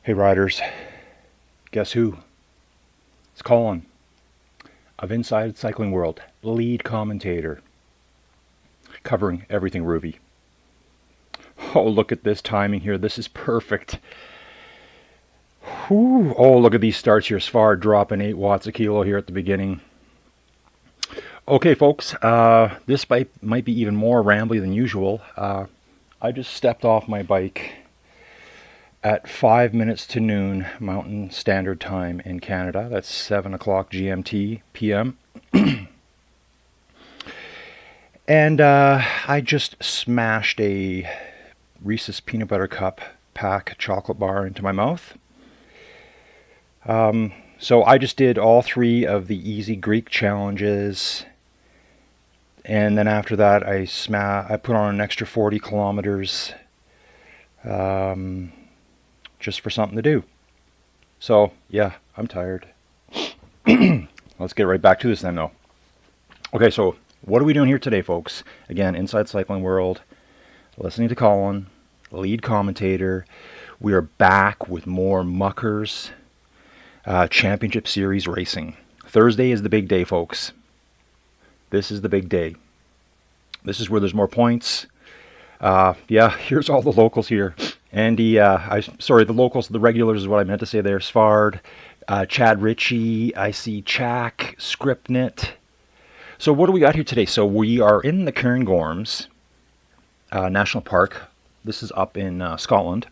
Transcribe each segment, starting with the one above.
Hey riders, guess who? It's Colin of Inside Cycling World, lead commentator, covering everything Ruby. Oh, look at this timing here. This is perfect. Whew. Oh, look at these starts here. Svar dropping 8 watts a kilo here at the beginning. Okay, folks, this might be even more rambly than usual. I just stepped off my bike at 5 minutes to noon Mountain Standard Time in Canada. That's 7 o'clock GMT PM. And I just smashed a Reese's Peanut Butter Cup pack chocolate bar into my mouth. So I just did all 3 of the easy Greek challenges. And then after that, I put on an extra 40 kilometers just for something to do. So, yeah, I'm tired. Let's get right back to this then, though. Okay, so what are we doing here today, folks? Again, Inside Cycling World, listening to Colin, lead commentator. We are back with more Muckers Championship Series racing. Thursday is the big day, folks. This is the big day. This is where there's more points. Yeah, here's all the locals here. Andy, the locals, the regulars is what I meant to say there. Svard, Chad Ritchie, I see Chak, Scriptnet. So what do we got here today? So we are in the Cairngorms National Park. This is up in Scotland.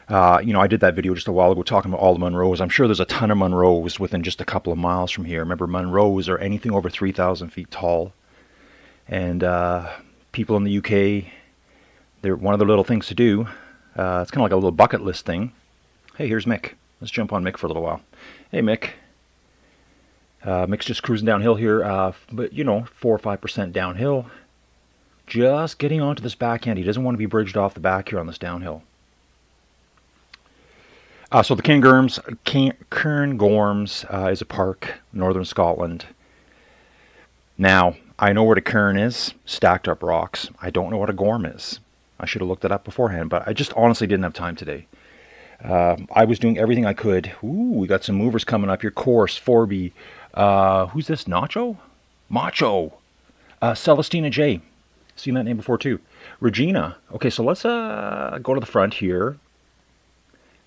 I did that video just a while ago talking about all the Munros. I'm sure there's a ton of Munros within just a couple of miles from here. Remember, Munros are anything over 3,000 feet tall. And people in the UK, they're one of the little things to do. It's kind of like a little bucket list thing. Hey, here's Mick. Let's jump on Mick for a little while. Hey, Mick. Mick's just cruising downhill here, but 4 or 5% downhill. Just getting onto this backhand. He doesn't want to be bridged off the back here on this downhill. So the Cairngorms is a park, northern Scotland. Now, I know where the Cairn is, stacked up rocks. I don't know what a gorm is. I should have looked it up beforehand, but I just honestly didn't have time today. I was doing everything I could. Ooh, we got some movers coming up here. Course, Forby. Who's this? Nacho? Macho. Celestina J. Seen that name before too. Regina. Okay, so let's go to the front here.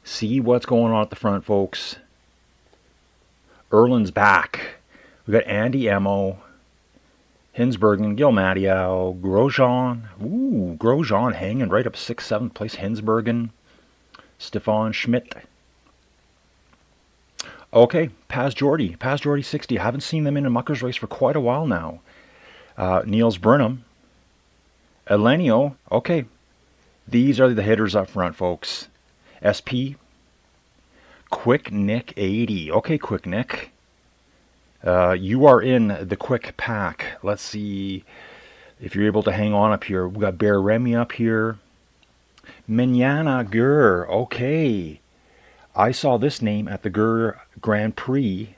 See what's going on at the front, folks. Erlin's back. We got Andy Emo, Hinsbergen, Gil Mattiau, Grosjean. Ooh, Grosjean hanging right up 6th, 7th place. Hinsbergen, Stefan Schmidt. Okay, Paz Jordy 60. I haven't seen them in a Muckers race for quite a while now. Niels Burnham, Elenio. Okay, these are the hitters up front, folks. SP, Quick Nick 80. Okay, Quick Nick. You are in the quick pack. Let's see if you're able to hang on up here. We got Bear Remy up here. Mignana Gur. Okay. I saw this name at the Gur Grand Prix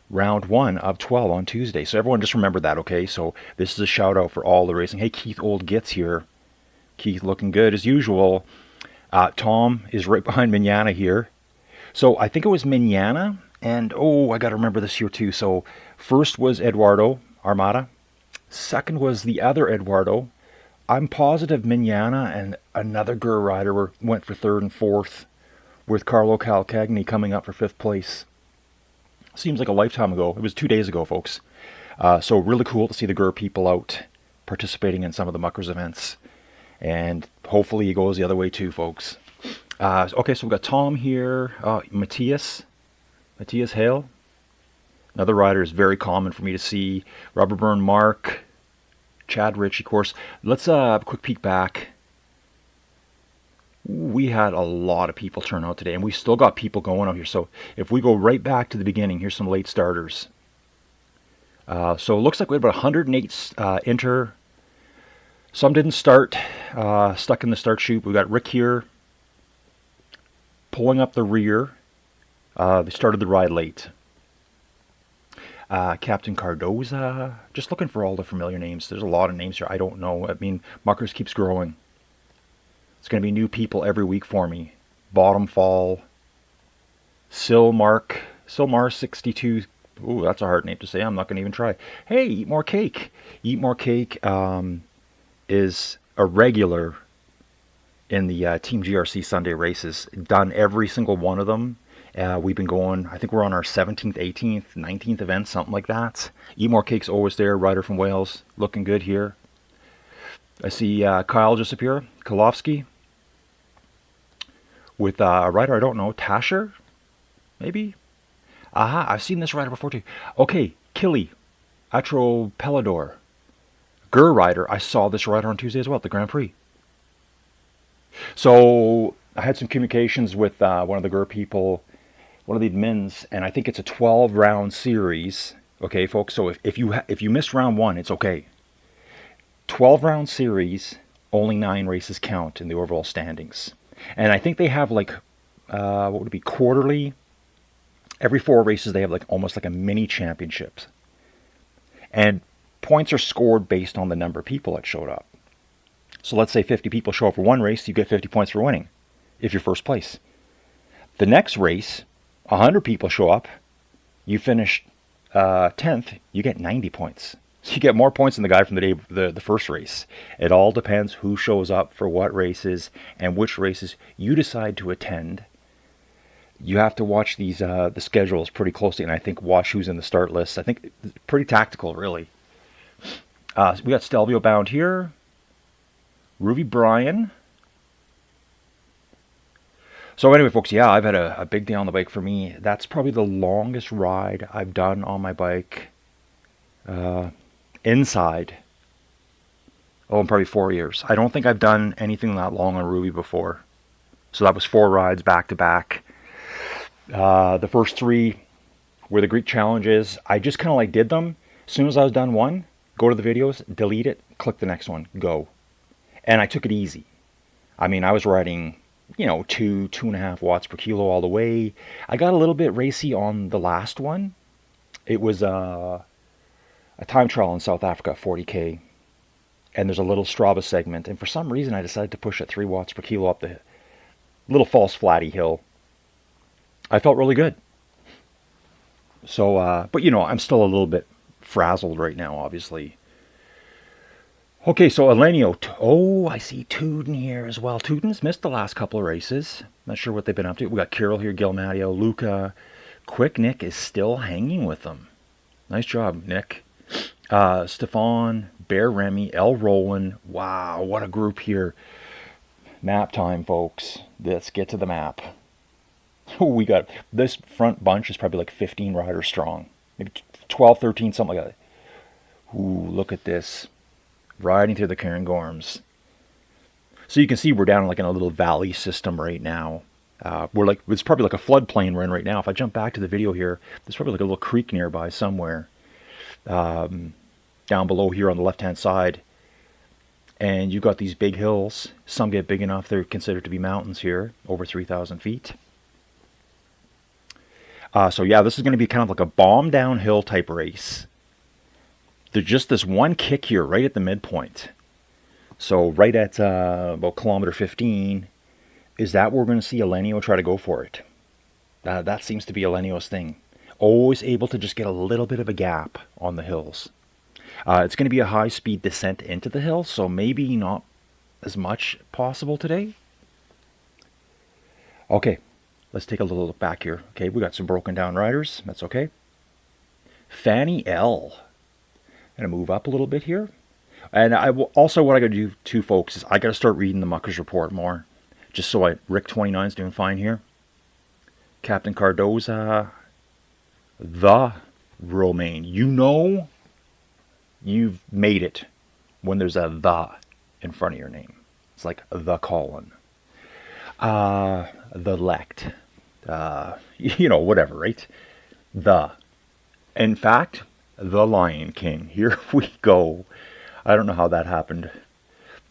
round 1 of 12 on Tuesday. So everyone just remember that, okay? So this is a shout out for all the racing. Hey, Keith Old Gets here. Keith looking good as usual. Tom is right behind Mignana here. So I think it was Mignana. And, I got to remember this here too. So first was Eduardo Armada. Second was the other Eduardo. I'm positive Mignana and another Gur rider went for 3rd and 4th with Carlo Calcagni coming up for 5th place. Seems like a lifetime ago. It was 2 days ago, folks. So really cool to see the Gur people out participating in some of the Muckers events. And hopefully it goes the other way too, folks. Okay, so we've got Tom here. Matthias Hale. Another rider is very common for me to see. Rubber Burn Mark. Chad Ritchie, of course. Let's have a quick peek back. We had a lot of people turn out today, and we still got people going out here. So if we go right back to the beginning, here's some late starters. So it looks like we had about 108 enter. Some didn't start, stuck in the start chute. We got Rick here pulling up the rear. They started the ride late. Captain Cardoza. Just looking for all the familiar names. There's a lot of names here. I don't know. I mean, Muckers keeps growing. It's going to be new people every week for me. Bottom Fall, Silmar 62. Ooh, that's a hard name to say. I'm not going to even try. Hey, Eat More Cake. Eat More Cake is a regular in the Team GRC Sunday races. Done every single one of them. We've been going, I think we're on our 17th, 18th, 19th event, something like that. Eat More Cake's always there. Rider from Wales. Looking good here. I see Kyle just appear. Kolofsky. With a rider I don't know. Tasher? Maybe? Aha, I've seen this rider before too. Okay, Killy. Atro Pelador. Gur rider. I saw this rider on Tuesday as well at the Grand Prix. So I had some communications with one of the Gur people, one of the admins, and I think it's a 12-round series. Okay, folks. So if you missed round one, it's okay. 12-round series, only 9 races count in the overall standings, and I think they have like what would it be, quarterly. Every 4 races they have like almost like a mini championships, and points are scored based on the number of people that showed up. So let's say 50 people show up for one race, you get 50 points for winning, if you're first place. The next race, 100 people show up, you finish 10th, you get 90 points. So you get more points than the guy from the first race. It all depends who shows up for what races and which races you decide to attend. You have to watch these the schedules pretty closely, and I think watch who's in the start list. I think it's pretty tactical, really. We got Stelvio bound here. Ruby Bryan. So anyway, folks, yeah, I've had a big day on the bike for me. That's probably the longest ride I've done on my bike inside. Oh, in probably 4 years. I don't think I've done anything that long on Ruby before. So that was 4 rides back to back. The first 3 were the Greek challenges. I just kind of like did them. As soon as I was done one, go to the videos, delete it, click the next one, go. And I took it easy. I mean, I was riding, 2.5 watts per kilo all the way. I got a little bit racy on the last one. It was a time trial in South Africa, 40K. And there's a little Strava segment. And for some reason, I decided to push at 3 watts per kilo up the little false flatty hill. I felt really good. So, but I'm still a little bit frazzled right now, obviously. Okay, so Elenio. Oh, I see Tuden here as well. Tuden's missed the last couple of races. Not sure what they've been up to. We got Kirill here, Gil Matteo, Luca. Quick Nick is still hanging with them. Nice job, Nick. Stefan, Bear Remy, El Roland. Wow, what a group here. Map time, folks. Let's get to the map. We got this front bunch is probably like 15 riders strong. Maybe 12, 13, something like that. Ooh, look at this. Riding through the Cairngorms. So you can see we're down like in a little valley system right now. It's probably like a floodplain we're in right now. If I jump back to the video here, there's probably like a little creek nearby somewhere. Down below here on the left-hand side. And you've got these big hills. Some get big enough they're considered to be mountains here, over 3,000 feet. So yeah, this is going to be kind of like a bomb downhill type race. There's just this one kick here right at the midpoint. So right at about kilometer 15, is that where we're going to see Elenio try to go for it? That seems to be Elenio's thing. Always able to just get a little bit of a gap on the hills. It's going to be a high-speed descent into the hill, so maybe not as much possible today. Okay, let's take a little look back here. Okay, we got some broken down riders. That's okay. Fanny L. I'm going to move up a little bit here. And I will also, what I got to do too, folks, is I got to start reading the Muckers report more. Just so Rick 29 is doing fine here. Captain Cardoza, the Romaine. You've made it when there's a the in front of your name. It's like the Colin. The Lect. Whatever, right? In fact, the Lion King. Here we go. I don't know how that happened.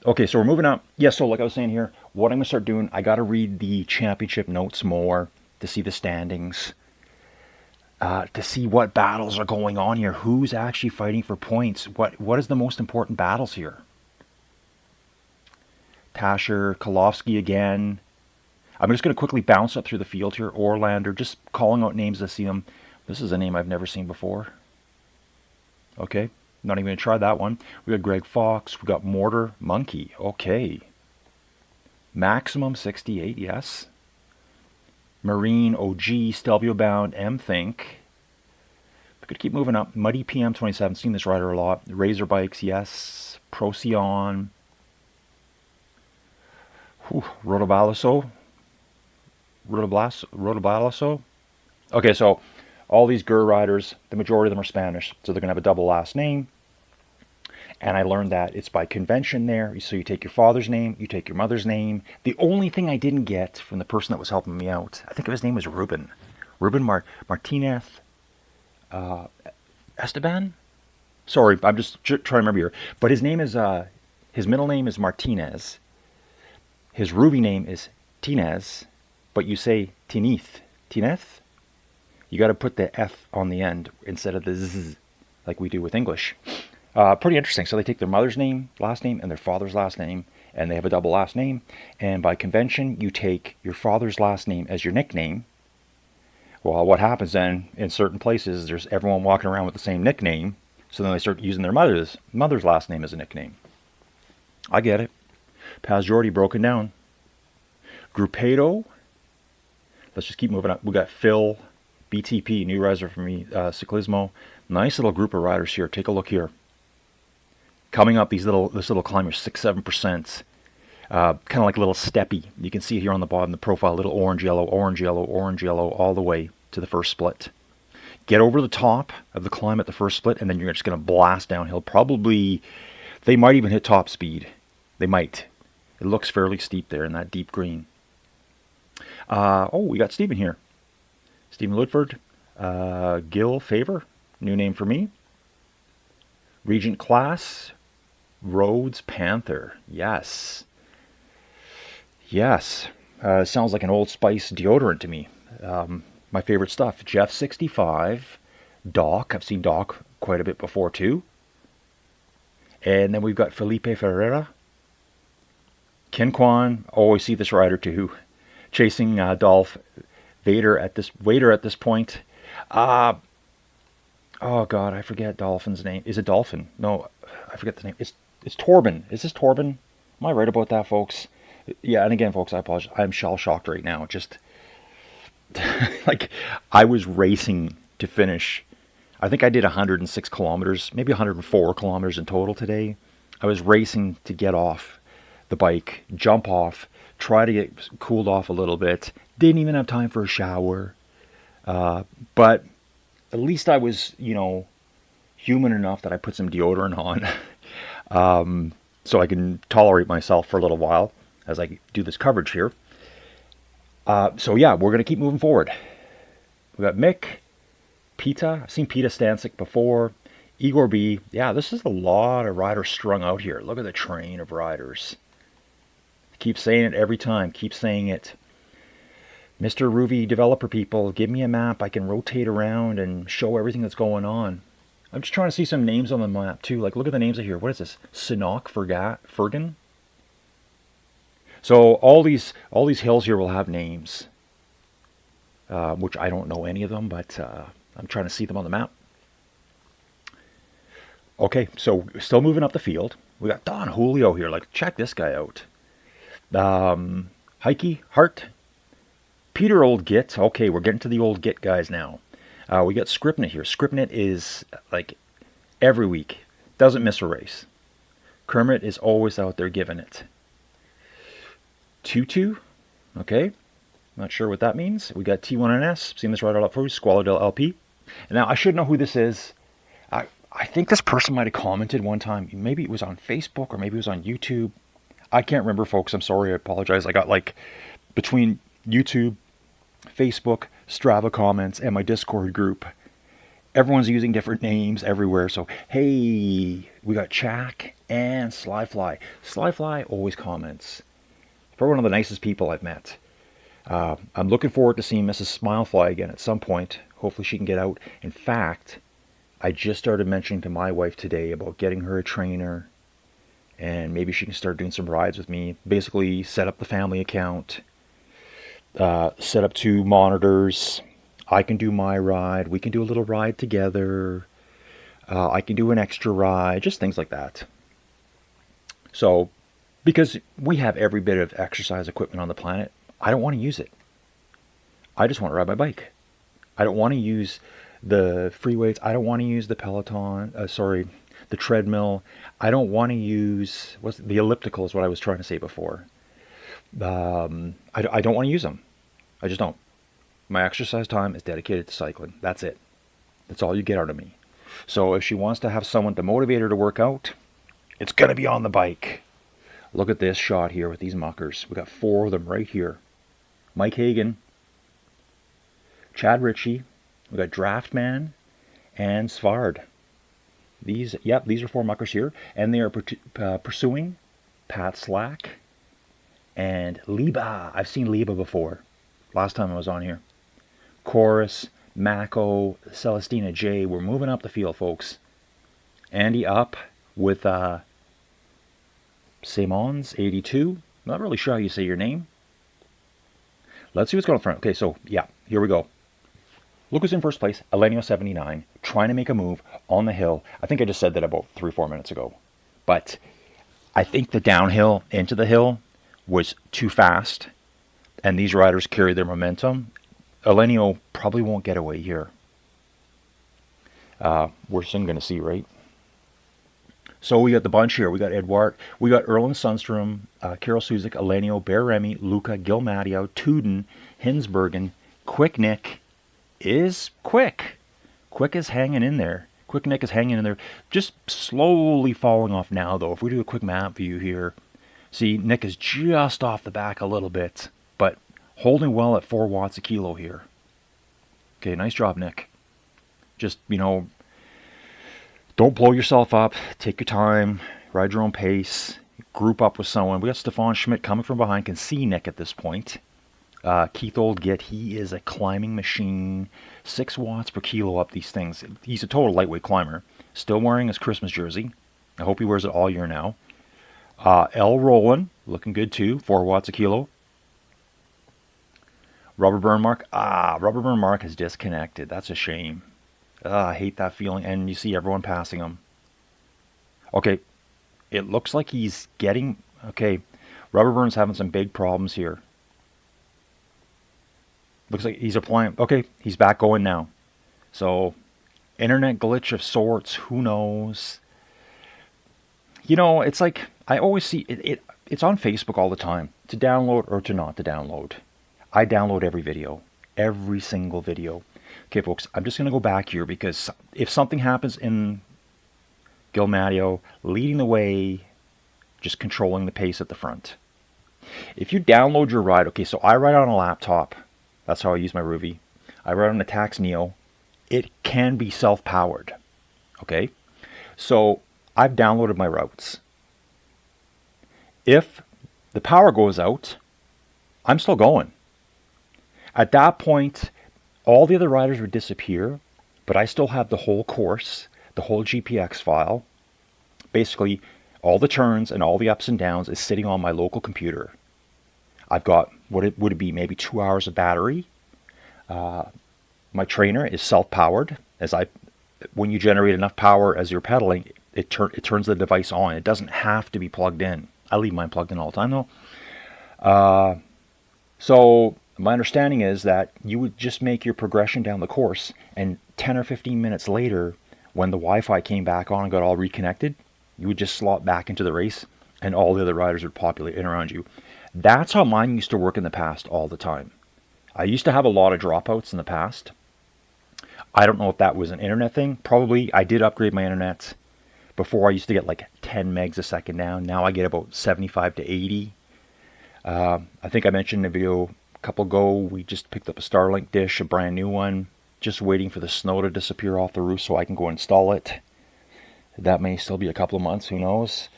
Okay, so we're moving up. Yeah, so like I was saying here, what I'm going to start doing, I got to read the championship notes more to see the standings. To see what battles are going on here. Who's actually fighting for points? What is the most important battles here? Tasher, Kolofsky again. I'm just going to quickly bounce up through the field here. Orlander, just calling out names as I see them. This is a name I've never seen before. Okay, not even going to try that one. We got Greg Fox. We got Mortar Monkey. Okay. Maximum 68, yes. Marine OG, Stelvio Bound, M Think. We could keep moving up. Muddy PM 27, seen this rider a lot. Razor Bikes, yes. Procyon. Rodobalaso. Okay, so all these GUR riders, the majority of them are Spanish, so they're going to have a double last name. And I learned that it's by convention there. So you take your father's name, you take your mother's name. The only thing I didn't get from the person that was helping me out, I think his name was Ruben. Ruben Martinez Esteban? Sorry, I'm just trying to remember here. But his name is, his middle name is Martinez. His Ruby name is Tinez, but you say Tineth. Tineth? You got to put the F on the end instead of the Z, like we do with English. Pretty interesting. So they take their mother's name, last name, and their father's last name, and they have a double last name. And by convention, you take your father's last name as your nickname. Well, what happens then in certain places, there's everyone walking around with the same nickname, so then they start using their mother's last name as a nickname. I get it. Paz Jordi broken down. Grupedo. Let's just keep moving up. We got Phil, BTP, new riser for me, Ciclismo. Nice little group of riders here. Take a look here. Coming up, this little climber, 6-7%. Kind of like a little steppy. You can see here on the bottom, the profile, little orange, yellow, orange, yellow, orange, yellow, all the way to the first split. Get over the top of the climb at the first split, and then you're just going to blast downhill. Probably, they might even hit top speed. They might. It looks fairly steep there in that deep green. We got Stephen here. Stephen Ludford. Gil Favor, new name for me. Regent Class. Rhodes Panther. Yes. Yes. Sounds like an Old Spice deodorant to me. My favorite stuff. Jeff 65. Doc. I've seen Doc quite a bit before too. And then we've got Felipe Ferreira. Ken Kwan. Always see this rider too. Chasing Dolph Vader at this point. Oh God, I forget Dolphin's name. Is it Dolphin? No, I forget the name. It's Torben. Is this Torben? Am I right about that, folks? Yeah, and again, folks, I apologize. I'm shell-shocked right now. Just like I was racing to finish. I think I did 106 kilometers, maybe 104 kilometers in total today. I was racing to get off the bike, jump off, try to get cooled off a little bit. Didn't even have time for a shower. But at least I was, human enough that I put some deodorant on. So I can tolerate myself for a little while as I do this coverage here. So yeah, we're going to keep moving forward. We got Mick, Pita. I've seen Pita Stancic before. Igor B. Yeah, this is a lot of riders strung out here. Look at the train of riders. Keep saying it every time. Keep saying it. Mr. Ruby developer people, give me a map. I can rotate around and show everything that's going on. I'm just trying to see some names on the map too. Like, look at the names here. What is this? Sinnock Fergan? So all these hills here will have names, which I don't know any of them, but I'm trying to see them on the map. Okay, so still moving up the field. We got Don Julio here. Like, check this guy out. Heike Hart. Peter Old Git. Okay, we're getting to the Old Git guys now. We got Scripnet here. Scripnet is like every week. Doesn't miss a race. Kermit is always out there giving it. Tutu. Okay. Not sure what that means. We got T1NS. Seen this right out for you. Squaladale LP. And now I should know who this is. I think this person might have commented one time. Maybe it was on Facebook or maybe it was on YouTube. I can't remember, folks. I'm sorry. I apologize. I got like between YouTube, Facebook, Strava comments, and my Discord group. Everyone's using different names everywhere. So, hey, we got Chak and Slyfly. Slyfly always comments. Probably one of the nicest people I've met. I'm looking forward to seeing Mrs. Smilefly again at some point. Hopefully she can get out. In fact, I just started mentioning to my wife today about getting her a trainer. And maybe she can start doing some rides with me. Basically, set up the family account. set up 2 monitors. I can do my ride. We can do a little ride together. I can do an extra ride, just things like that. So, because we have every bit of exercise equipment on the planet, I don't want to use it. I just want to ride my bike. I don't want to use the free weights. I don't want to use the Peloton. The treadmill. I don't want to use the elliptical is what I was trying to say before. I don't want to use them. I just don't. My exercise time is dedicated to cycling. That's it. That's all you get out of me. So if she wants to have someone to motivate her to work out, it's going to be on the bike. Look at this shot here with these muckers. We got 4 of them right here. Mike Hagan, Chad Ritchie, we got Draftman, and Svard. These are 4 muckers here, and they are pursuing Pat Slack and Liba. I've seen Liba before. Last time I was on here. Chorus, Mako, Celestina J. We're moving up the field, folks. Andy up with Simons 82. Not really sure how you say your name. Let's see what's going on front. Okay, so yeah, here we go. Look who's in first place, Elenio 79, trying to make a move on the hill. I think I just said that about 3-4 minutes ago. But I think the downhill into the hill was too fast, and these riders carry their momentum. Elenio probably won't get away here. We're soon going to see, right? So we got the bunch here. We got Edward, we got Erland Sundstrom, Carol Suzik, Elenio, Bear Remy, Luca, Gil Matteo, Tuden, Hinsbergen, Quick Nick is Quick. Quick is hanging in there. Quick Nick is hanging in there. Just slowly falling off now, though. If we do a quick map view here, see, Nick is just off the back a little bit, but holding well at 4 watts a kilo here. Okay, nice job, Nick. Just, don't blow yourself up. Take your time. Ride your own pace. Group up with someone. We got Stefan Schmidt coming from behind. Can see Nick at this point. Keith Oldgit, he is a climbing machine. 6 watts per kilo up these things. He's a total lightweight climber. Still wearing his Christmas jersey. I hope he wears it all year now. L. Rowland, looking good too. 4 watts a kilo. Rubber Burn Mark. Rubber Burn Mark has disconnected. That's a shame. I hate that feeling. And you see everyone passing him. Okay. It looks like he's getting... Okay. Rubber Burn's having some big problems here. Looks like he's applying... Okay. He's back going now. So, internet glitch of sorts. Who knows? It's like... I always see... It's on Facebook all the time. To download or to not to download. I download every video. Every single video. Okay, folks, I'm just going to go back here because if something happens in Gil Matteo, leading the way, just controlling the pace at the front. If you download your ride, okay, so I ride on a laptop. That's how I use my Ruby. I ride on a Tax Neo. It can be self-powered. Okay? So I've downloaded my routes. If the power goes out, I'm still going. At that point, all the other riders would disappear, but I still have the whole course, the whole GPX file. Basically, all the turns and all the ups and downs is sitting on my local computer. I've got, would it be, maybe 2 hours of battery. My trainer is self-powered. When you generate enough power as you're pedaling, it turns the device on. It doesn't have to be plugged in. I leave mine plugged in all the time, though. So my understanding is that you would just make your progression down the course, and 10 or 15 minutes later, when the Wi-Fi came back on and got all reconnected, you would just slot back into the race, and all the other riders would populate in around you. That's how mine used to work in the past all the time. I used to have a lot of dropouts in the past. I don't know if that was an internet thing. Probably I did upgrade my internet. Before I used to get like 10 megs a second down. Now I get about 75 to 80. I think I mentioned in a video a couple ago, we just picked up a Starlink dish, a brand new one. Just waiting for the snow to disappear off the roof so I can go install it. That may still be a couple of months, who knows.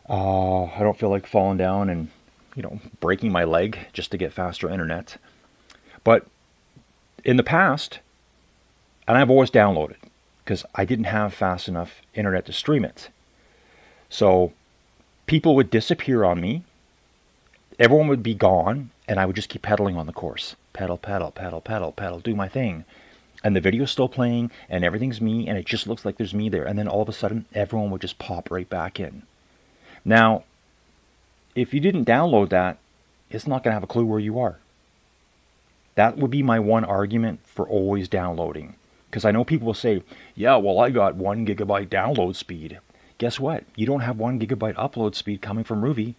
I don't feel like falling down and, breaking my leg just to get faster internet. But in the past, and I've always downloaded, because I didn't have fast enough internet to stream it. So people would disappear on me, everyone would be gone, and I would just keep pedaling on the course. Pedal, pedal, pedal, pedal, pedal, do my thing. And the video's still playing, and everything's me, and it just looks like there's me there. And then all of a sudden, everyone would just pop right back in. Now, if you didn't download that, it's not going to have a clue where you are. That would be my one argument for always downloading. Because I know people will say, yeah, well, I got 1 gigabyte download speed. Guess what? You don't have 1 gigabyte upload speed coming from Ruby.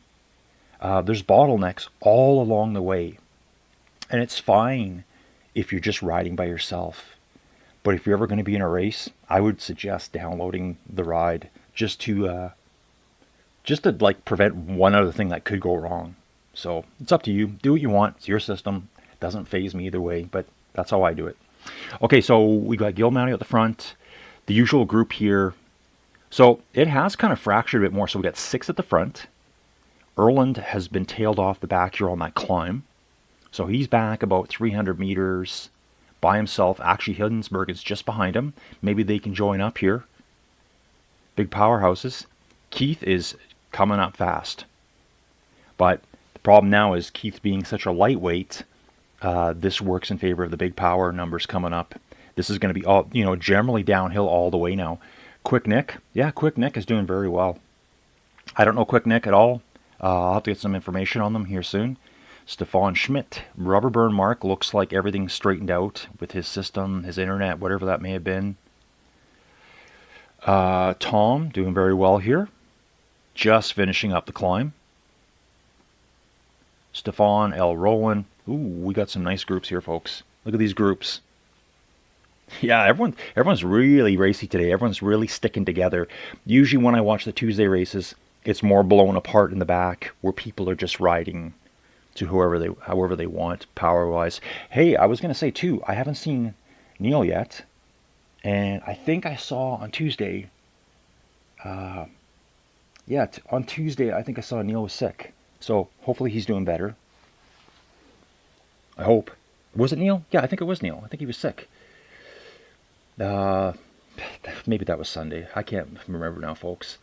There's bottlenecks all along the way. And it's fine if you're just riding by yourself. But if you're ever going to be in a race, I would suggest downloading the ride just to like prevent one other thing that could go wrong. So it's up to you. Do what you want. It's your system. It doesn't faze me either way, but that's how I do it. Okay, so we got Gil Mounty at the front. The usual group here. So it has kind of fractured a bit more. So we got 6 at the front. Erland has been tailed off the back here on that climb. So he's back about 300 meters by himself. Actually, Hiddensburg is just behind him. Maybe they can join up here. Big powerhouses. Keith is coming up fast. But the problem now is Keith being such a lightweight, this works in favor of the big power numbers coming up. This is going to be all, generally downhill all the way now. Quick Nick. Yeah, Quick Nick is doing very well. I don't know Quick Nick at all. I'll have to get some information on them here soon. Stefan Schmidt. Rubber Burn Mark looks like everything's straightened out with his system, his internet, whatever that may have been. Tom doing very well here. Just finishing up the climb. Stefan L. Roland. Ooh, we got some nice groups here, folks. Look at these groups. Yeah, everyone's really racy today. Everyone's really sticking together. Usually when I watch the Tuesday races, it's more blown apart in the back where people are just riding to however they want, power-wise. Hey, I was going to say, too, I haven't seen Neil yet. And I think I saw on Tuesday, on Tuesday, I think I saw Neil was sick. So hopefully he's doing better. I hope. Was it Neil? Yeah, I think it was Neil. I think he was sick. Maybe that was Sunday. I can't remember now, folks.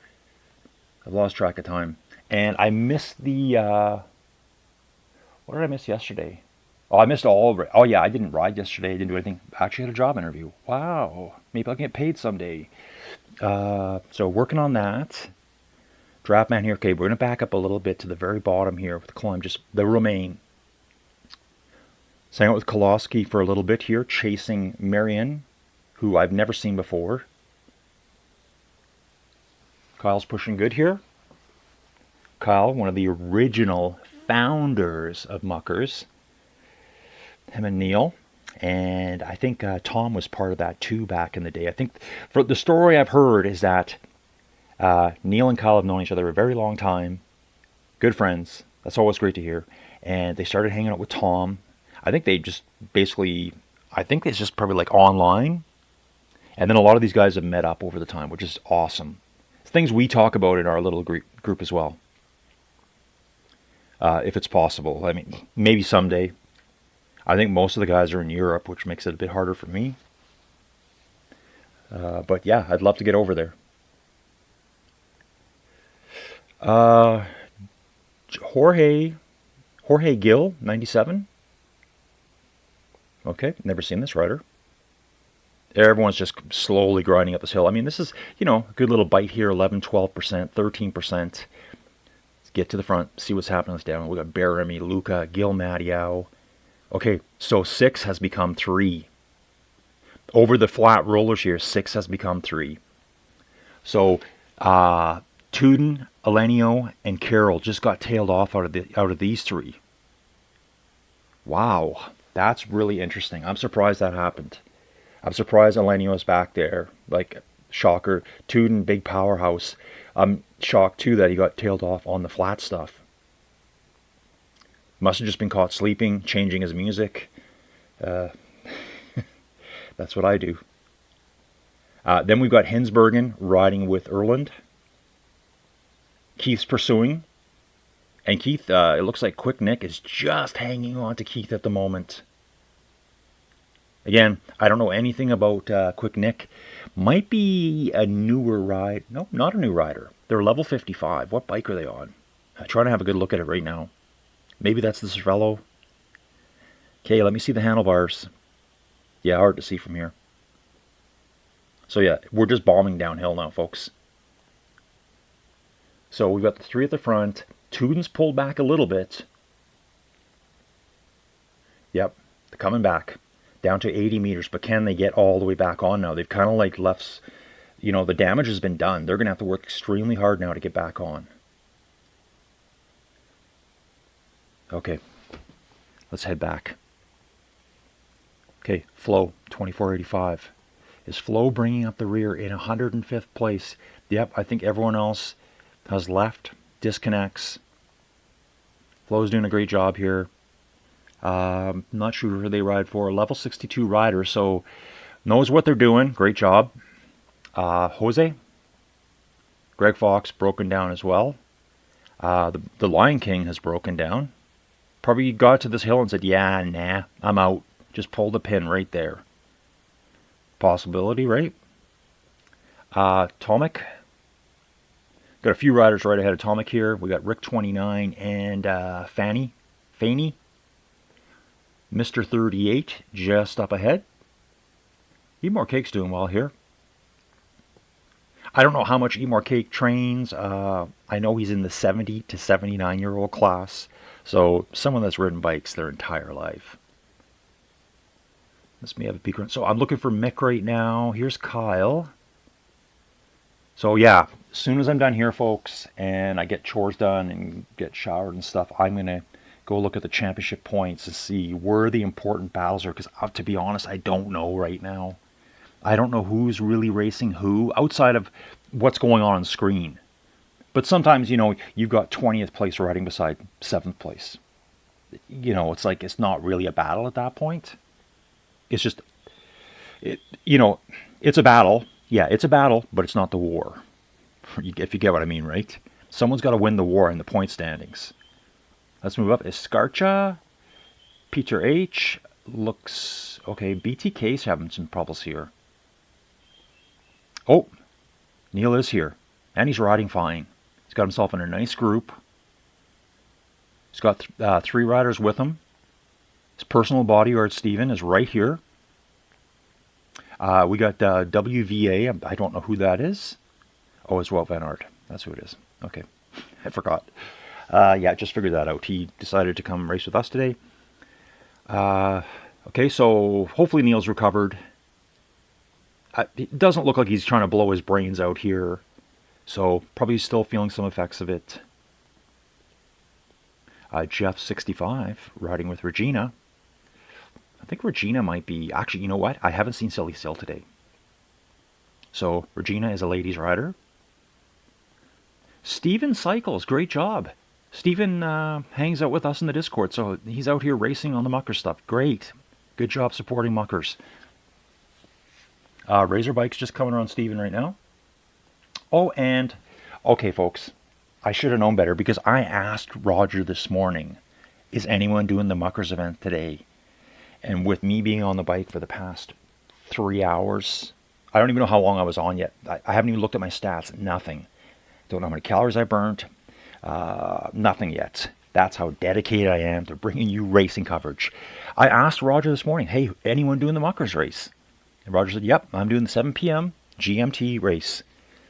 I've lost track of time. And I missed the... what did I miss yesterday? Oh, I missed all... Oh, yeah, I didn't ride yesterday. I didn't do anything. I actually had a job interview. Wow. Maybe I'll get paid someday. So working on that. Draft man here. Okay, we're going to back up a little bit to the very bottom here with the climb. Just the Romaine. Sang out with Koloski for a little bit here. Chasing Marion, who I've never seen before. Kyle's pushing good here. Kyle, one of the original founders of Muckers. Him and Neil. And I think Tom was part of that too back in the day. I think for the story I've heard is that Neil and Kyle have known each other a very long time. Good friends. That's always great to hear. And they started hanging out with Tom. I think they just basically, it's just probably like online. And then a lot of these guys have met up over the time, which is awesome. It's things we talk about in our little group as well. If it's possible. I mean, maybe someday. I think most of the guys are in Europe, which makes it a bit harder for me. But yeah, I'd love to get over there. Jorge Gill, 97. Okay, never seen this rider. Everyone's just slowly grinding up this hill. I mean, this is, a good little bite here, 11, 12%, 13%. Let's get to the front, see what's happening down. We got Baramy, Luca, Gil Madiao. Okay, so 6 has become 3. Over the flat rollers here, 6 has become 3. So, Tuden, Elenio, and Carroll just got tailed off out of these 3. Wow, that's really interesting. I'm surprised that happened. I'm surprised Elenio is back there. Like, shocker. Tuden, big powerhouse. I'm shocked, too, that he got tailed off on the flat stuff. Must have just been caught sleeping, changing his music. That's what I do. Then we've got Hinsbergen riding with Erland. Keith's pursuing. And Keith, it looks like Quick Nick is just hanging on to Keith at the moment. Again, I don't know anything about Quick Nick. Might be a newer ride. No, not a new rider. They're level 55. What bike are they on? I'm trying to have a good look at it right now. Maybe that's this fellow. Okay, let me see the handlebars. Yeah, hard to see from here. So yeah, we're just bombing downhill now, folks. So we've got the three at the front. Tuden's pulled back a little bit. Yep, they're coming back down to 80 meters, but can they get all the way back on now? They've kind of like left, you know, the damage has been done. They're going to have to work extremely hard now to get back on. Okay, let's head back. Okay, Flo, 2485. Is Flo bringing up the rear in 105th place? Yep, I think everyone else has left, disconnects. Flo's doing a great job here. Not sure who they ride for. Level 62 rider, so knows what they're doing. Great job. Jose, Greg Fox broken down as well. The Lion King has broken down. Probably got to this hill and said, yeah, nah, I'm out. Just pull the pin right there. Possibility, right? Tomic. Got a few riders right ahead of Tomic here. We got Rick 29 and Fanny. Mr. 38 just up ahead. Emore Cake's doing well here. I don't know how much Emore Cake trains. I know he's in the 70 to 79-year-old class. So someone that's ridden bikes their entire life. This may have a peak run. So I'm looking for Mick right now. Here's Kyle. So yeah, as soon as I'm done here, folks, and I get chores done and get showered and stuff, I'm going to go look at the championship points and see where the important battles are. Because to be honest, I don't know right now. I don't know who's really racing who outside of what's going on screen. But sometimes, you know, you've got 20th place riding beside 7th place. You know, it's like it's not really a battle at that point. It's just, you know, it's a battle. Yeah, it's a battle, but it's not the war. If you get what I mean, right? Someone's got to win the war in the point standings. Let's move up. Escarcha, Peter H. Looks okay. BTK's having some troubles here. Oh, Neil is here, and he's riding fine. He's got himself in a nice group. He's got 3 riders with him. His personal bodyguard, Steven, is right here. We got WVA. I don't know who that is. Oh, it's Wout Van Aert. That's who it is. Okay. I forgot. Yeah, just figured that out. He decided to come race with us today. Okay, so hopefully Neil's recovered. It doesn't look like he's trying to blow his brains out here. So probably still feeling some effects of it. Jeff, 65, riding with Regina. I think Regina might be... Actually, you know what? I haven't seen Silly Sil today. So, Regina is a ladies' rider. Steven cycles. Great job. Steven hangs out with us in the Discord, so he's out here racing on the Muckers stuff. Great. Good job supporting Muckers. Razor Bike's just coming around Steven right now. Oh, and... Okay, folks. I should have known better because I asked Roger this morning, is anyone doing the Muckers event today? And with me being on the bike for the past 3 hours, I don't even know how long I was on yet. I haven't even looked at my stats. Nothing. Don't know how many calories I burnt. Nothing yet. That's how dedicated I am to bringing you racing coverage. I asked Roger this morning, hey, anyone doing the Muckers race? And Roger said, yep, I'm doing the 7 p.m. GMT race.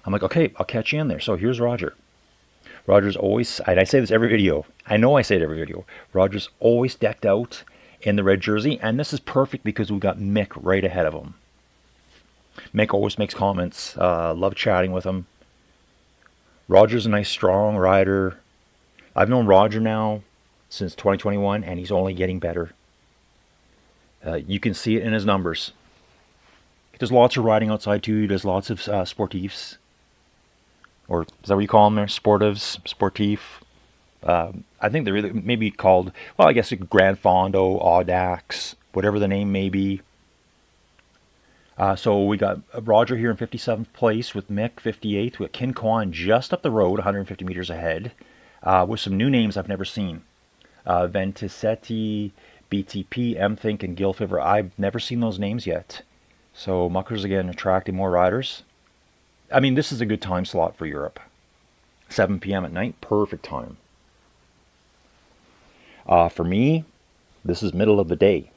I'm like, okay, I'll catch you in there. So here's Roger. Roger's always, and I say this every video. I know I say it every video. Roger's always decked out in the red jersey, and this is perfect because we got Mick right ahead of him. Mick always makes comments. Love chatting with him. Roger's a nice, strong rider. I've known Roger now since 2021, and he's only getting better. You can see it in his numbers. He does lots of riding outside too. He does lots of sportifs. Or is that what you call them there? Sportives, sportif. I think they're really maybe called, well, I guess Grand Fondo, Audax, whatever the name may be. So we got Roger here in 57th place with Mick 58th. We got Kin Kwan just up the road, 150 meters ahead, with some new names I've never seen. Ventisetti, BTP, M-Think, and Gilfiver. I've never seen those names yet. So Muckers again attracting more riders. I mean, this is a good time slot for Europe. 7 p.m. at night, perfect time. For me, this is middle of the day.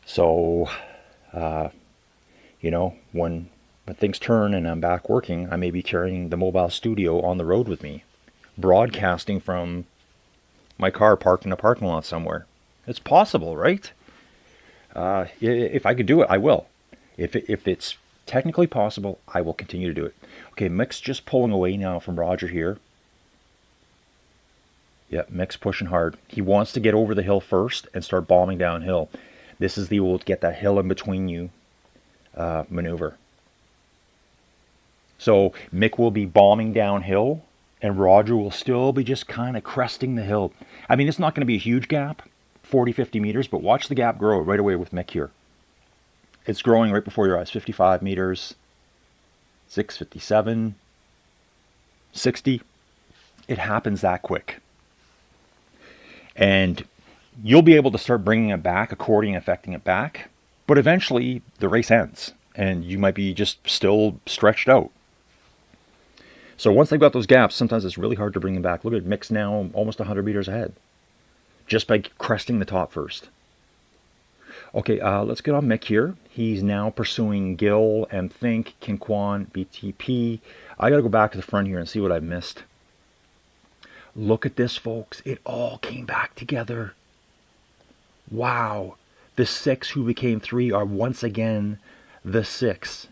So, when things turn and I'm back working, I may be carrying the mobile studio on the road with me, broadcasting from my car parked in a parking lot somewhere. It's possible, right? If I could do it, I will. If it's technically possible, I will continue to do it. Okay, Mick's just pulling away now from Roger here. Yeah, Mick's pushing hard. He wants to get over the hill first and start bombing downhill. This is the old get that hill in between you maneuver. So Mick will be bombing downhill, and Roger will still be just kind of cresting the hill. I mean, it's not going to be a huge gap, 40, 50 meters, but watch the gap grow right away with Mick here. It's growing right before your eyes. 55 meters, 657, 60. It happens that quick. And you'll be able to start bringing it back, according and affecting it back. But eventually, the race ends, and you might be just still stretched out. So once they've got those gaps, sometimes it's really hard to bring them back. Look at Mick's now almost 100 meters ahead, just by cresting the top first. Okay, let's get on Mick here. He's now pursuing Gil, M Think, Kinquan, BTP. I gotta go back to the front here and see what I've missed. Look at this, folks. It all came back together. Wow. The 6 who became 3 are once again the 6.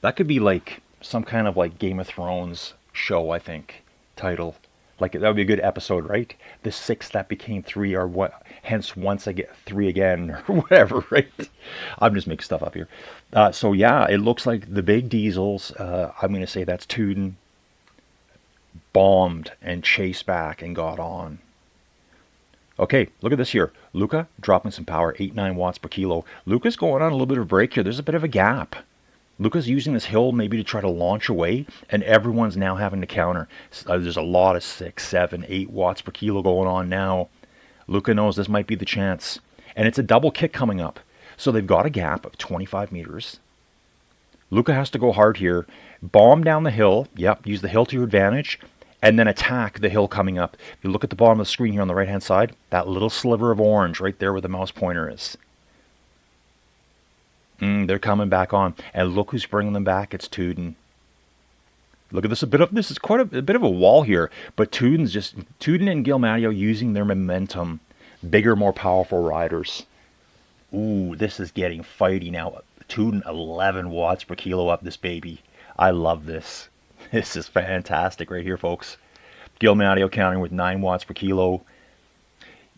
That could be like some kind of like Game of Thrones show, I think, title. Like, that would be a good episode, right? The 6 that became 3 are what, hence once I get 3 again, or whatever, right? I'm just making stuff up here. So yeah, it looks like the big diesels, I'm going to say that's Tuden, bombed and chased back and got on. Okay, look at this here. Luca dropping some power, 8-9 watts per kilo. Luca's going on a little bit of a break here. There's a bit of a gap. Luca's using this hill maybe to try to launch away, and everyone's now having to counter. There's a lot of 6, 7, 8 watts per kilo going on now. Luca knows this might be the chance. And it's a double kick coming up. So they've got a gap of 25 meters. Luca has to go hard here. Bomb down the hill. Yep, use the hill to your advantage. And then attack the hill coming up. If you look at the bottom of the screen here on the right-hand side, that little sliver of orange right there where the mouse pointer is. They're coming back on. And look who's bringing them back. It's Tuden. Look at this. This is quite a bit of a wall here. But Tuden and Gil Matteo using their momentum. Bigger, more powerful riders. Ooh, this is getting fighty now. Tuden 11 watts per kilo up this baby. I love this. This is fantastic right here, folks. Gil Matteo counting with 9 watts per kilo.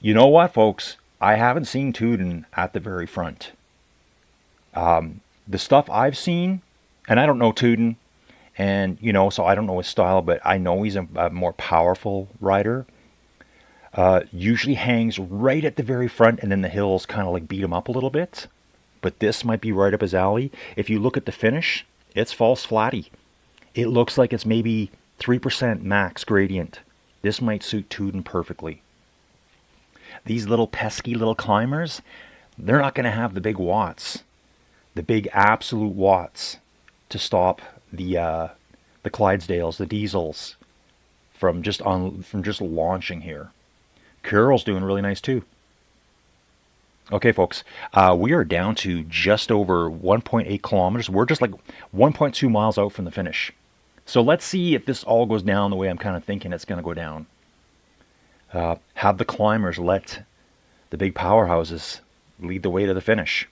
You know what, folks? I haven't seen Tuden at the very front. The stuff I've seen, and I don't know Tuden, and, so I don't know his style, but I know he's a more powerful rider. Usually hangs right at the very front, and then the hills kind of like beat him up a little bit. But this might be right up his alley. If you look at the finish, it's false flatty. It looks like it's maybe 3% max gradient. This might suit Tuden perfectly. These little pesky little climbers, they're not going to have the big watts, the big absolute watts to stop the Clydesdales, the diesels, from just launching here. Curl's doing really nice too. Okay, folks, we are down to just over 1.8 kilometers. We're just like 1.2 miles out from the finish. So let's see if this all goes down the way I'm kind of thinking it's going to go down. Have the climbers let the big powerhouses lead the way to the finish.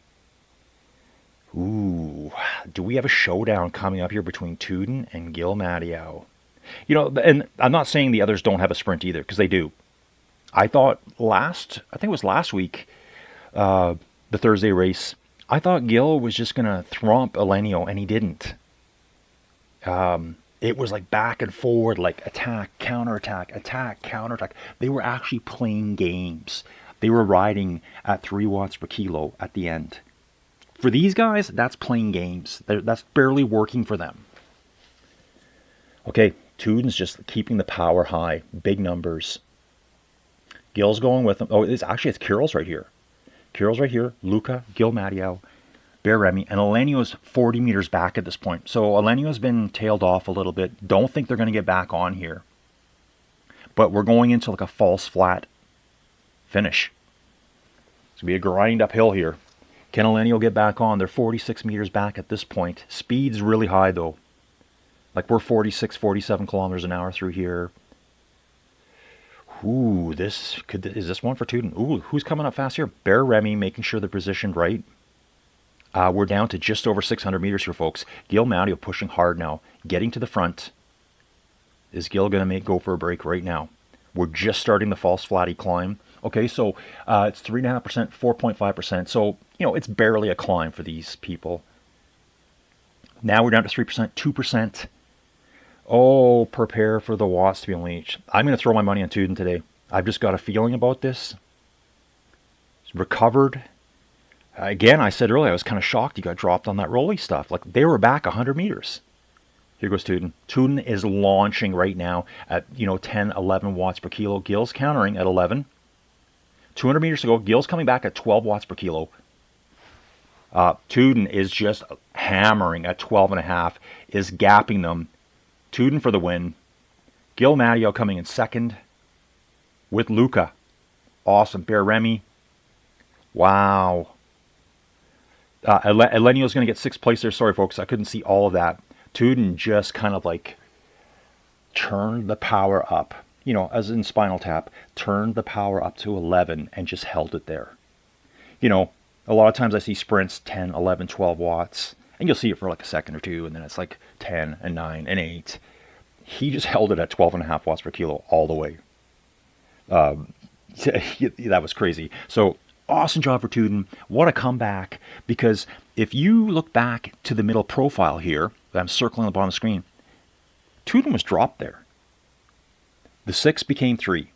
Ooh, do we have a showdown coming up here between Tuden and Gil Matteo? And I'm not saying the others don't have a sprint either, because they do. I think it was last week, the Thursday race, I thought Gil was just going to thromp Elenio, and he didn't. It was like back and forward, like attack, counterattack, attack, counterattack. They were actually playing games. They were riding at 3 watts per kilo at the end. For these guys, that's playing games. That's barely working for them. Okay, Tuden's just keeping the power high. Big numbers. Gil's going with them. Oh, it's Curl's right here. Curl's right here. Luca, Gil Matteo, Bear Remy, and Elenio's 40 meters back at this point. So Elenio's been tailed off a little bit. Don't think they're going to get back on here. but we're going into like a false flat finish. It's going to be a grind uphill here. Can Elenio get back on? They're 46 meters back at this point. Speed's really high though. Like we're 46, 47 kilometers an hour through here. Ooh, is this one for Tuden? Ooh, who's coming up fast here? Bear Remy making sure they're positioned right. We're down to just over 600 meters here, folks. Gil Mario pushing hard now, getting to the front. Is Gil going to go for a break right now? We're just starting the false flatty climb. Okay, so it's 3.5%, 4.5%. So, it's barely a climb for these people. Now we're down to 3%, 2%. Oh, prepare for the watts to be unleashed. I'm going to throw my money on Tuden today. I've just got a feeling about this. It's recovered. Again, I said earlier, I was kind of shocked he got dropped on that rolly stuff. Like, they were back 100 meters. Here goes Tuden. Tuden is launching right now at, 10, 11 watts per kilo. Gil's countering at 11. 200 meters to go. Gil's coming back at 12 watts per kilo. Tuden is just hammering at 12.5, is gapping them. Tuden for the win. Gil Matteo coming in second with Luca. Awesome. Bear Remy. Wow. Elenio's going to get 6th place there. Sorry, folks. I couldn't see all of that. Tuden just kind of like turned the power up. As in Spinal Tap. Turned the power up to 11 and just held it there. A lot of times I see sprints 10, 11, 12 watts. And you'll see it for like a second or two. And then it's like 10 and 9 and 8. He just held it at 12.5 watts per kilo all the way. That was crazy. So awesome job for Tuden. What a comeback. Because if you look back to the middle profile here, that I'm circling on the bottom of the screen, Tuden was dropped there. The 6 became 3.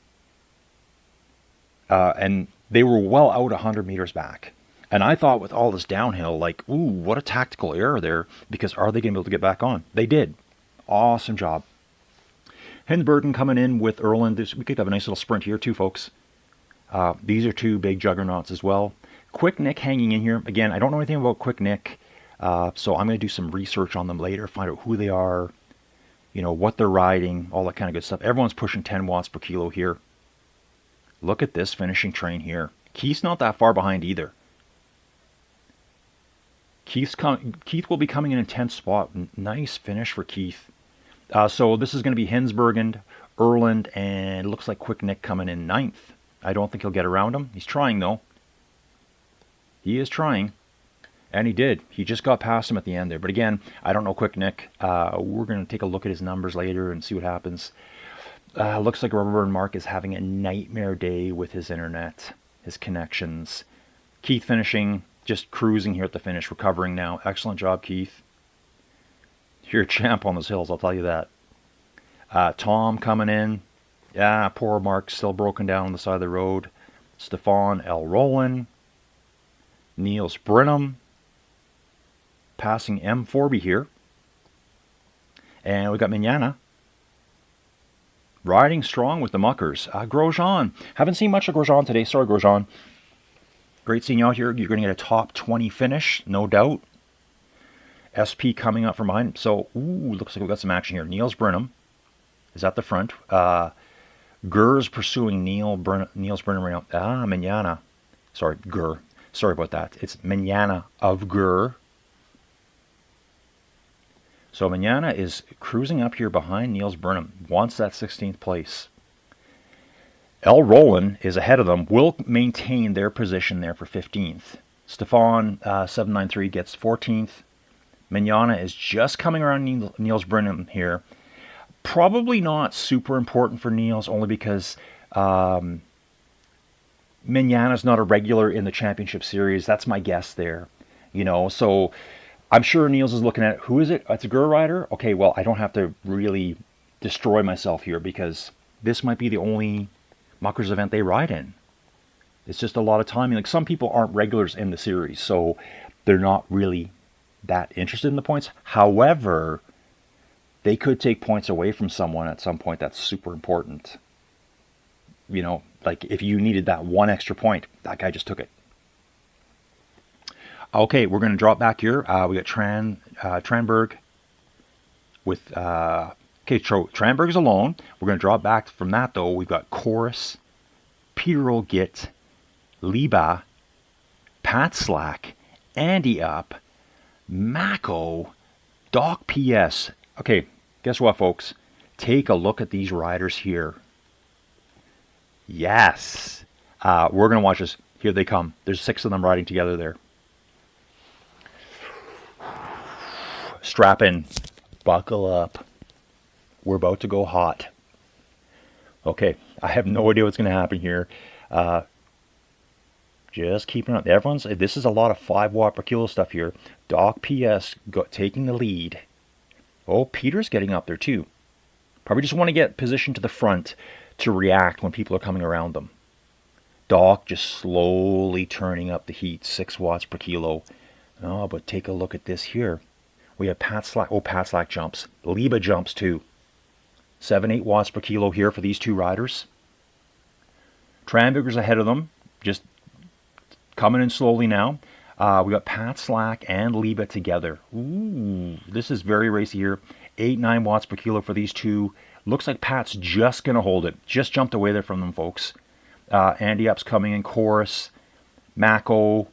And they were well out 100 meters back. And I thought with all this downhill, like, ooh, what a tactical error there. Because are they going to be able to get back on? They did. Awesome job. Hinsbergen coming in with Erland. We could have a nice little sprint here too, folks. These are 2 big juggernauts as well. Quick Nick hanging in here. Again, I don't know anything about Quick Nick. So I'm going to do some research on them later. Find out who they are. What they're riding. All that kind of good stuff. Everyone's pushing 10 watts per kilo here. Look at this finishing train here. Keith's not that far behind either. Keith will be coming in 10th spot. Nice finish for Keith. So this is going to be Hinsbergen, Erland, and it looks like Quick Nick coming in 9th. I don't think he'll get around him. He's trying, though. He is trying. And he did. He just got past him at the end there. But again, I don't know Quick Nick. We're going to take a look at his numbers later and see what happens. Looks like Rubberburn Mark is having a nightmare day with his internet, his connections. Keith finishing, just cruising here at the finish, recovering now. Excellent job, Keith. You're a champ on those hills, I'll tell you that. Tom coming in. Yeah, poor Mark, still broken down on the side of the road. Stefan L. Rowland. Niels Brenham. Passing M. Forby here. And we got Mignana. Riding strong with the Muckers. Grosjean. Haven't seen much of Grosjean today. Sorry, Grosjean. Great seeing you out here. You're going to get a top 20 finish, no doubt. SP coming up from behind. So, looks like we've got some action here. Niels Brenham is at the front. Gur's pursuing Niels Brenham right now. Mignana. Sorry, Gur. Sorry about that. It's Mignana of Gur. So Mignana is cruising up here behind Niels Brenham. Wants that 16th place. L. Rowland is ahead of them. Will maintain their position there for 15th. Stefan 793 gets 14th. Mignana is just coming around Niels Brenham here. Probably not super important for Niels, only because Mignana's not a regular in the championship series. That's my guess there. So I'm sure Niels is looking at, who is it? It's a Gur rider? Okay, well, I don't have to really destroy myself here because this might be the only Muckers event they ride in. It's just a lot of timing. Like, some people aren't regulars in the series, so they're not really that interested in the points. However, they could take points away from someone at some point that's super important. Like if you needed that one extra point, that guy just took it. Okay, we're going to drop back here. We got Tranberg with Okay, so Tranberg's alone. We're going to draw back from that, though. We've got Chorus, Peter Git, Liba, Pat Slack, Andy Up, Mako, Doc PS. Okay, guess what, folks? Take a look at these riders here. Yes. We're going to watch this. Here they come. There's 6 of them riding together there. Strap in. Buckle up. We're about to go hot. Okay, I have no idea what's going to happen here. Just keeping up. This is a lot of 5 watt per kilo stuff here. Doc PS taking the lead. Oh, Peter's getting up there too. Probably just want to get positioned to the front to react when people are coming around them. Doc just slowly turning up the heat, 6 watts per kilo. Oh, but take a look at this here. We have Pat Slack. Oh, Pat Slack jumps. Liba jumps too. 7-8 watts per kilo here for these 2 riders. Tranberger's ahead of them, just coming in slowly now. We got Pat Slack and Liba together. Ooh, this is very racy here. 8-9 watts per kilo for these 2. Looks like Pat's just going to hold it. Just jumped away there from them, folks. Andy Up's coming in. Chorus, Mako,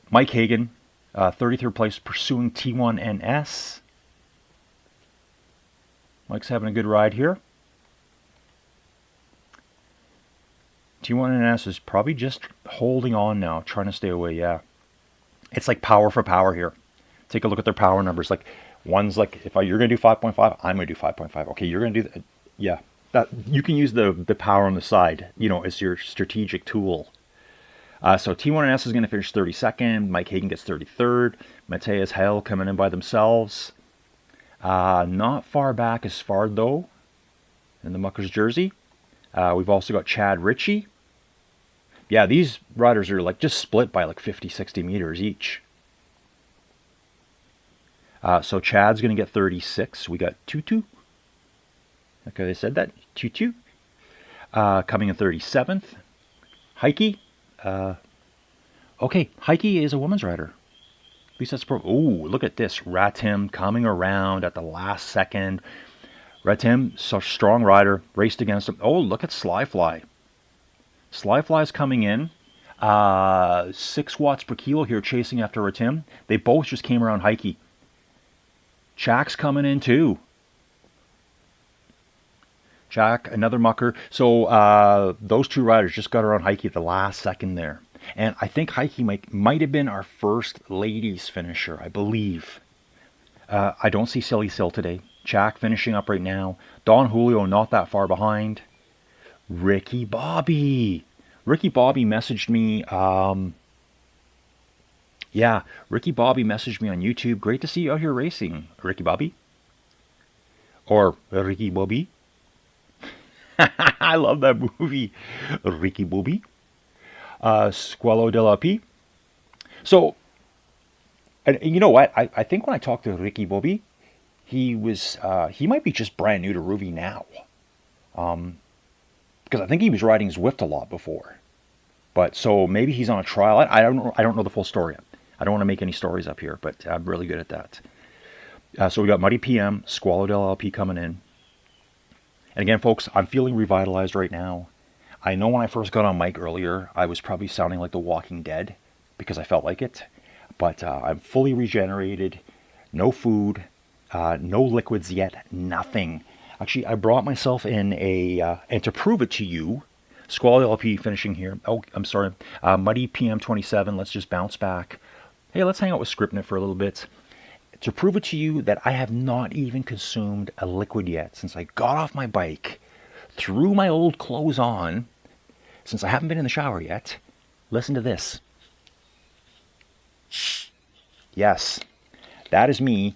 Mike Hagan, 33rd place, pursuing T1NS. Mike's having a good ride here. T1NS is probably just holding on now, trying to stay away, yeah. It's like power for power here. Take a look at their power numbers. Like, one's like, if you're going to do 5.5, I'm going to do 5.5. Okay, you're going to do that. Yeah, that, you can use the power on the side, as your strategic tool. So T1NS is going to finish 32nd. Mike Hagan gets 33rd. Mateus Hale coming in by themselves. Not far back is Fard, though, in the Muckers jersey. We've also got Chad Ritchie. Yeah, these riders are like just split by like 50, 60 meters each. So Chad's going to get 36. We got Tutu. Okay, they said that. Tutu. Coming in 37th. Heike. Okay, Heike is a woman's rider. At least that's pro. Oh, look at this. Ratim coming around at the last second. Ratim, such strong rider, raced against him. Oh, look at Slyfly. Slyfly's coming in. 6 watts per kilo here chasing after Ratim. They both just came around Heike. Chak's coming in too. Chak, another mucker. So those 2 riders just got around Heike at the last second there. And I think Heike might have been our first ladies finisher, I believe. I don't see Silly Sill today. Chak finishing up right now. Don Julio not that far behind. Ricky Bobby. Ricky Bobby messaged me. Yeah, Ricky Bobby messaged me on YouTube. Great to see you out here racing, Ricky Bobby. Or Ricky Bobby. I love that movie. Ricky Bobby. Squalo de la P. So, and you know what? I think when I talked to Ricky Bobby, he might be just brand new to Ruby now. Because I think he was riding Zwift a lot before. But so maybe he's on a trial. I don't know the full story. I don't want to make any stories up here, but I'm really good at that. So we got Muddy PM, Squalo del LP coming in. And again, folks, I'm feeling revitalized right now. I know when I first got on mic earlier, I was probably sounding like The Walking Dead because I felt like it. But I'm fully regenerated, no food, no liquids yet, nothing. Actually, I brought myself in and to prove it to you, Squall LP finishing here. Oh, I'm sorry. Muddy PM27, let's just bounce back. Hey, let's hang out with Scriptnet for a little bit. To prove it to you that I have not even consumed a liquid yet since I got off my bike, threw my old clothes on, since I haven't been in the shower yet. Listen to this. Yes, that is me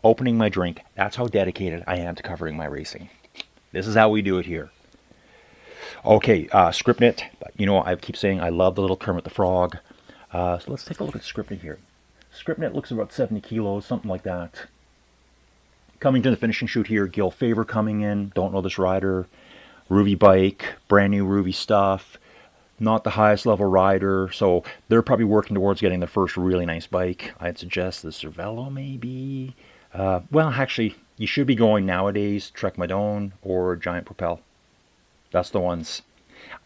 opening my drink. That's how dedicated I am to covering my racing. This is how we do it here. Okay, Scriptnet. You know, I keep saying I love the little Kermit the Frog. So let's take a look at Scriptnet here. Scriptnet looks about 70 kilos, something like that. Coming to the finishing chute here, Gil Favor coming in. Don't know this rider. Ruby bike, brand new Ruby stuff. Not the highest level rider, so they're probably working towards getting the first really nice bike. I'd suggest the Cervelo maybe. Well, actually, You should be going nowadays Trek Madone or Giant Propel. That's the ones.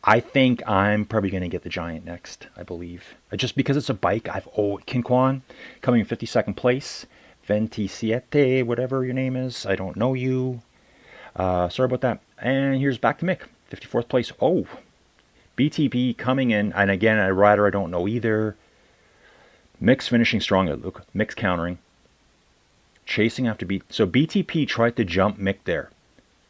I think I'm probably going to get the Giant next, I believe. Just because it's a bike, Kinquan coming in 52nd place. 27, whatever your name is. I don't know you. Sorry about that. And here's back to Mick, 54th place. Oh, BTP coming in. And again, a rider I don't know either. Mick's finishing strong. Look, Mick's countering. Chasing after So BTP tried to jump Mick there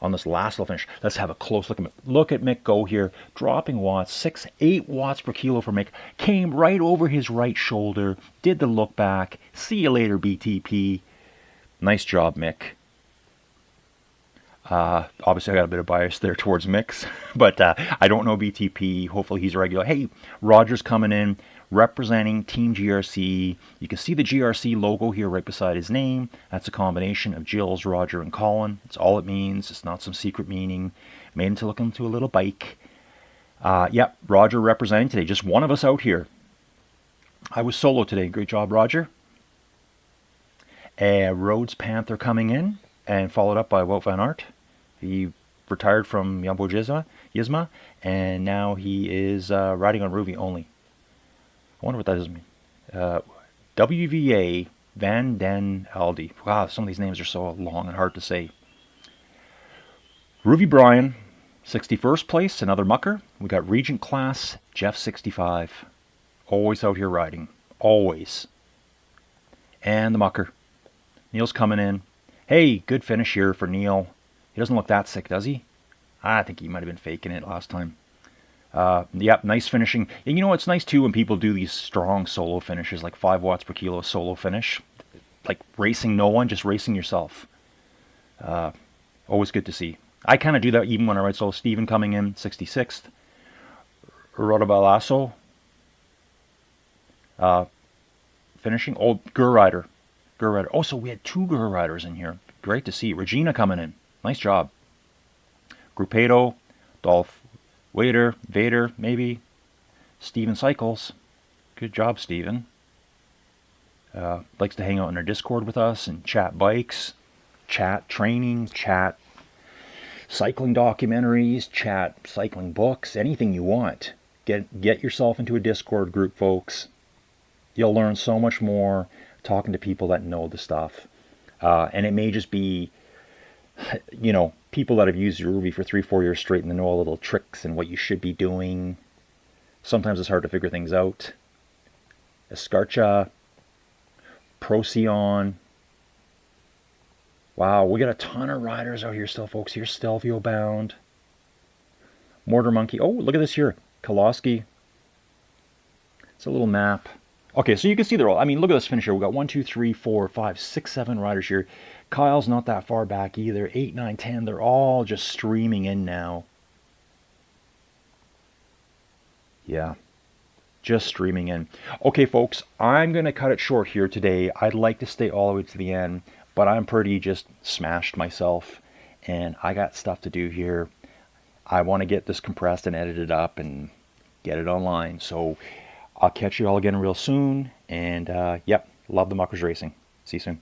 on this last little finish. Let's have a close look at Mick. Look at Mick go here. Dropping watts. 8 watts per kilo for Mick. Came right over his right shoulder. Did the look back. See you later, BTP. Nice job, Mick. Obviously, I got a bit of bias there towards Mick's, but I don't know BTP. Hopefully, he's a regular. Hey, Roger's coming in, representing Team GRC. You can see the GRC logo here right beside his name. That's a combination of Jills, Roger, and Colin. That's all it means. It's not some secret meaning. Made him to look into a little bike. Yep, Roger representing today. Just one of us out here. I was solo today. Great job, Roger. Rhodes Panther coming in, and followed up by Wout van Aert. He retired from Jumbo Visma, and now he is riding on Ruby only. I wonder what that does mean. WVA Van Den Aldi. Wow, some of these names are so long and hard to say. Ruby Bryan, 61st place, another mucker. We got Regent Class, Jeff 65. Always out here riding. Always. And the mucker. Neil's coming in. Hey, good finish here for Neil. He doesn't look that sick, does he? I think he might have been faking it last time. Yep, nice finishing. And you know what's nice too when people do these strong solo finishes, like 5 watts per kilo solo finish. Like racing no one, just racing yourself. Always good to see. I kind of do that even when I ride solo. Steven coming in, 66th. Rodobalasso. Finishing. Oh, Gur Rider. Oh, so we had 2 Gur Riders in here. Great to see. Regina coming in. Nice job. Grupedo, Dolph Vader, maybe. Steven Cycles. Good job, Steven. Likes to hang out in our Discord with us and chat bikes, chat training, chat cycling documentaries, chat cycling books, anything you want. Get yourself into a Discord group, folks. You'll learn so much more talking to people that know the stuff. And it may just be, you know, people that have used your Ruby for 3-4 years straight and they know all the little tricks and what you should be doing. Sometimes it's hard to figure things out. Escarcha, Procyon. Wow, we got a ton of riders out here still, folks. Here's Stelvio bound. Mortar Monkey. Oh, look at this here. Koloski. It's a little map. Okay, so you can see they're all, I mean, look at this finish here. We've got 1, 2, 3, 4, 5, 6, 7 riders here. Kyle's not that far back either. 8, 9, 10. They're all just streaming in now. Yeah, just streaming in. Okay, folks, I'm going to cut it short here today. I'd like to stay all the way to the end, but I'm pretty just smashed myself, and I got stuff to do here. I want to get this compressed and edited up and get it online. So I'll catch you all again real soon. And, yep, love the Muckers Racing. See you soon.